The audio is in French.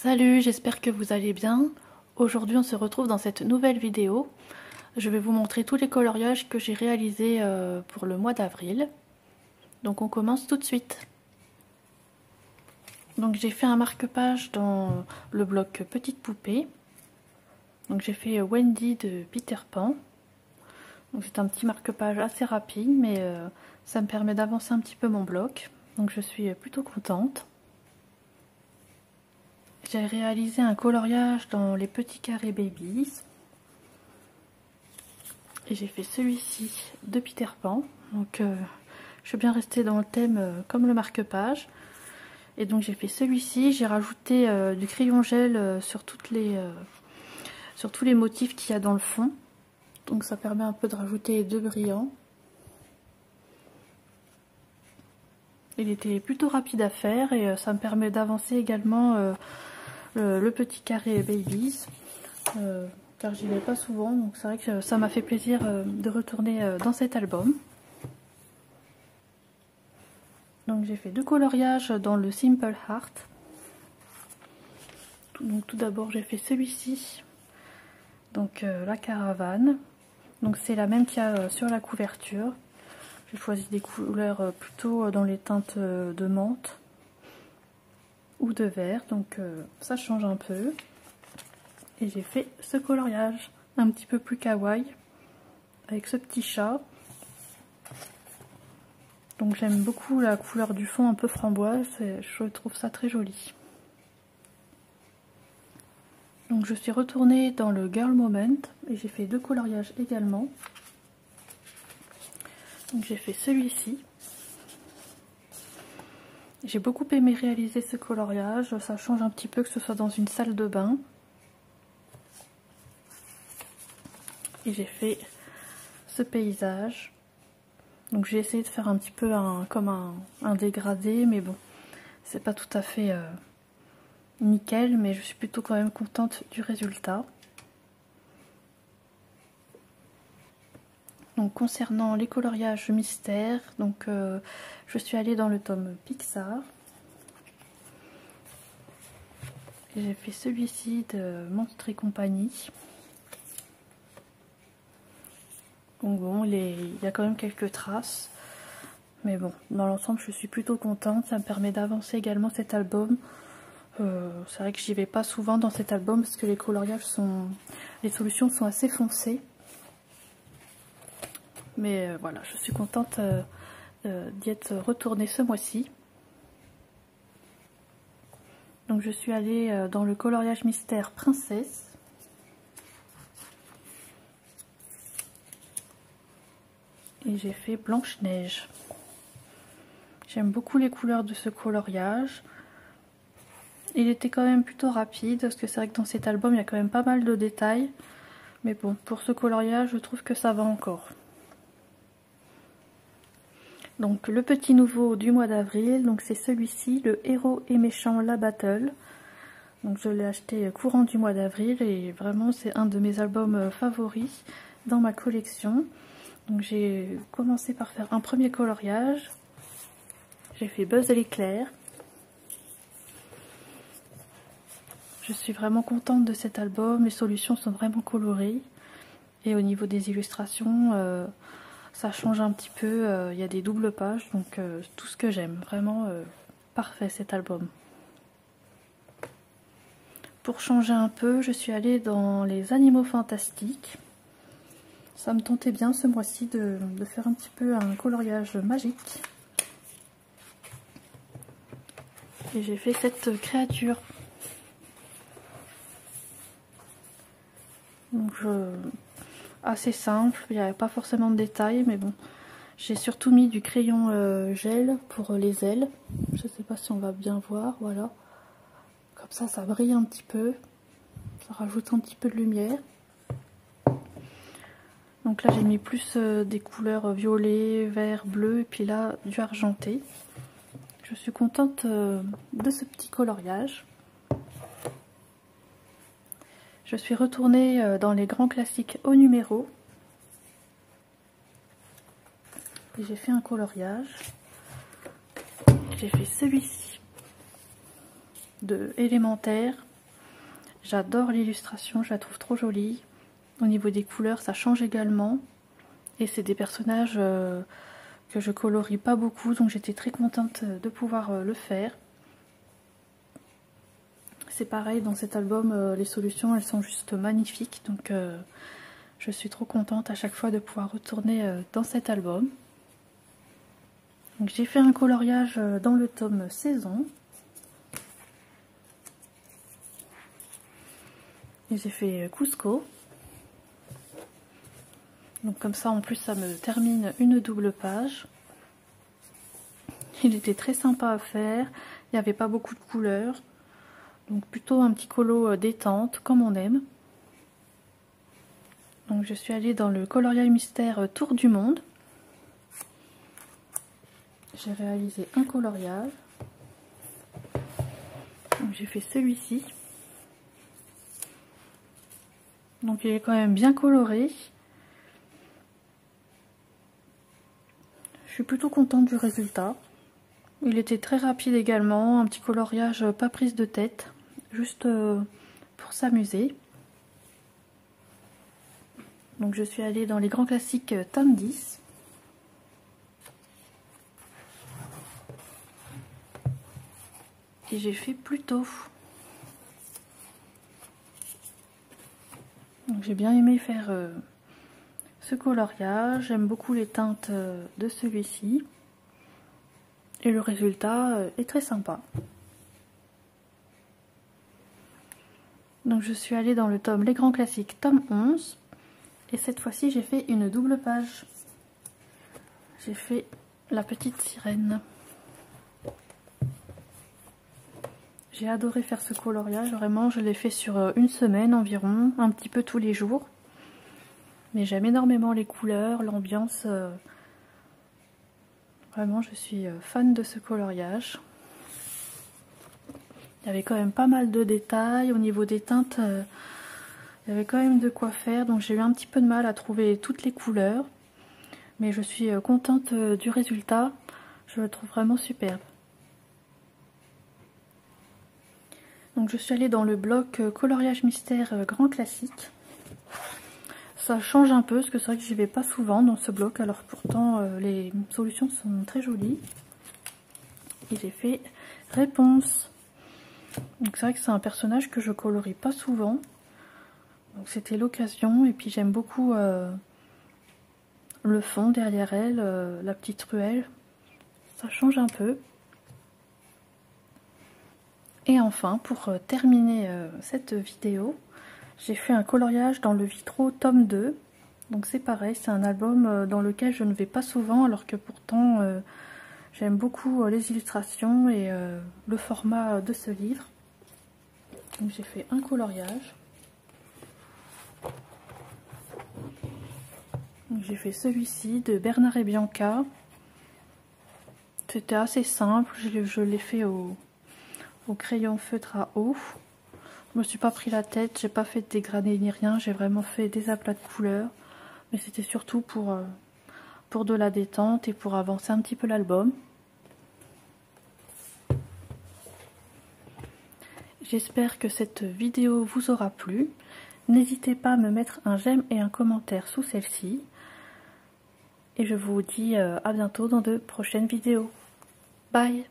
Salut, j'espère que vous allez bien. Aujourd'hui on se retrouve dans cette nouvelle vidéo. Je vais vous montrer tous les coloriages que j'ai réalisés pour le mois d'avril. Donc on commence tout de suite. Donc j'ai fait un marque-page dans le bloc Petite Poupée. Donc j'ai fait Wendy de Peter Pan. Donc c'est un petit marque-page assez rapide, mais ça me permet d'avancer un petit peu mon bloc. Donc je suis plutôt contente. J'ai réalisé un coloriage dans les petits carrés Babies. Et j'ai fait celui-ci de Peter Pan. Donc je suis bien restée dans le thème comme le marque-page. Et donc j'ai fait celui-ci. J'ai rajouté du crayon gel sur tous les motifs qu'il y a dans le fond. Donc ça permet un peu de rajouter de brillant. Il était plutôt rapide à faire et ça me permet d'avancer également le petit carré Babies. Car j'y vais pas souvent, donc c'est vrai que ça m'a fait plaisir de retourner dans cet album. Donc j'ai fait 2 coloriages dans le Simple Heart. Donc tout d'abord j'ai fait celui-ci, donc la caravane. Donc c'est la même qu'il y a sur la couverture. J'ai choisi des couleurs plutôt dans les teintes de menthe ou de vert, donc ça change un peu. Et j'ai fait ce coloriage un petit peu plus kawaii avec ce petit chat. Donc j'aime beaucoup la couleur du fond un peu framboise, je trouve ça très joli. Donc je suis retournée dans le Girl Moment et j'ai fait 2 coloriages également. Donc j'ai fait celui-ci. J'ai beaucoup aimé réaliser ce coloriage, ça change un petit peu que ce soit dans une salle de bain. Et j'ai fait ce paysage. Donc j'ai essayé de faire un petit peu comme un dégradé, mais bon, c'est pas tout à fait nickel, mais je suis plutôt quand même contente du résultat. Donc concernant les coloriages mystères, donc je suis allée dans le tome Pixar. Et j'ai fait celui-ci de Monstres et compagnie. Donc bon, il y a quand même quelques traces. Mais bon, dans l'ensemble, je suis plutôt contente. Ça me permet d'avancer également cet album. C'est vrai que j'y vais pas souvent dans cet album parce que les solutions sont assez foncées. Mais voilà, je suis contente d'y être retournée ce mois-ci. Donc je suis allée dans le coloriage mystère Princesse. Et j'ai fait Blanche-Neige. J'aime beaucoup les couleurs de ce coloriage. Il était quand même plutôt rapide, parce que c'est vrai que dans cet album, il y a quand même pas mal de détails. Mais bon, pour ce coloriage, je trouve que ça va encore. Donc le petit nouveau du mois d'avril, donc c'est celui-ci, le Héros et Méchant La Battle. Donc je l'ai acheté courant du mois d'avril et vraiment c'est un de mes albums favoris dans ma collection. Donc j'ai commencé par faire un premier coloriage. J'ai fait Buzz l'éclair. Je suis vraiment contente de cet album, les solutions sont vraiment colorées. Et au niveau des illustrations, ça change un petit peu, il y a des doubles pages, donc tout ce que j'aime. Vraiment parfait cet album. Pour changer un peu, je suis allée dans les animaux fantastiques. Ça me tentait bien ce mois-ci de faire un petit peu un coloriage magique. Et j'ai fait cette créature. Donc assez simple, il n'y avait pas forcément de détails, mais bon. J'ai surtout mis du crayon gel pour les ailes. Je ne sais pas si on va bien voir, voilà. Comme ça brille un petit peu. Ça rajoute un petit peu de lumière. Donc là j'ai mis plus des couleurs violet, vert, bleu et puis là du argenté. Je suis contente de ce petit coloriage. Je suis retournée dans les grands classiques au numéro. Et j'ai fait un coloriage. J'ai fait celui-ci de élémentaire J'adore l'illustration, je la trouve trop jolie. Au niveau des couleurs, ça change également. Et c'est des personnages que je colorie pas beaucoup, donc j'étais très contente de pouvoir le faire. C'est pareil, dans cet album, les solutions, elles sont juste magnifiques. Donc je suis trop contente à chaque fois de pouvoir retourner dans cet album. J'ai fait un coloriage dans le tome Saison. Et j'ai fait Cusco. Donc comme ça, en plus, ça me termine une double page. Il était très sympa à faire. Il n'y avait pas beaucoup de couleurs. Donc plutôt un petit colo détente, comme on aime. Donc je suis allée dans le coloriage mystère Tour du Monde. J'ai réalisé un coloriage. J'ai fait celui-ci. Donc il est quand même bien coloré. Je suis plutôt contente du résultat. Il était très rapide également, un petit coloriage pas prise de tête, juste pour s'amuser. Donc je suis allée dans les grands classiques tome 10. Et j'ai fait Pluto. Donc j'ai bien aimé faire ce coloriage, j'aime beaucoup les teintes de celui-ci. Et le résultat est très sympa. Donc je suis allée dans le tome Les Grands Classiques, tome 11. Et cette fois-ci, j'ai fait une double page. J'ai fait la petite sirène. J'ai adoré faire ce coloriage, vraiment, je l'ai fait sur une semaine environ, un petit peu tous les jours. Mais j'aime énormément les couleurs, l'ambiance. Vraiment, je suis fan de ce coloriage. Il y avait quand même pas mal de détails. Au niveau des teintes, il y avait quand même de quoi faire. Donc j'ai eu un petit peu de mal à trouver toutes les couleurs. Mais je suis contente du résultat. Je le trouve vraiment superbe. Donc je suis allée dans le bloc coloriage mystère grand classique. Ça change un peu parce que c'est vrai que j'y vais pas souvent dans ce bloc. Alors pourtant les solutions sont très jolies. Et j'ai fait Réponse. Donc c'est vrai que c'est un personnage que je colorie pas souvent. Donc c'était l'occasion. Et puis j'aime beaucoup le fond derrière elle, la petite ruelle. Ça change un peu. Et enfin, pour terminer cette vidéo, j'ai fait un coloriage dans le Vitro tome 2. Donc c'est pareil, c'est un album dans lequel je ne vais pas souvent, alors que pourtant j'aime beaucoup les illustrations et le format de ce livre. Donc j'ai fait un coloriage. J'ai fait celui-ci de Bernard et Bianca. C'était assez simple, je l'ai fait au crayon feutre à eau. Je me suis pas pris la tête, j'ai pas fait de dégradé ni rien, j'ai vraiment fait des aplats de couleurs. Mais c'était surtout pour de la détente et pour avancer un petit peu l'album. J'espère que cette vidéo vous aura plu. N'hésitez pas à me mettre un j'aime et un commentaire sous celle-ci. Et je vous dis à bientôt dans de prochaines vidéos. Bye!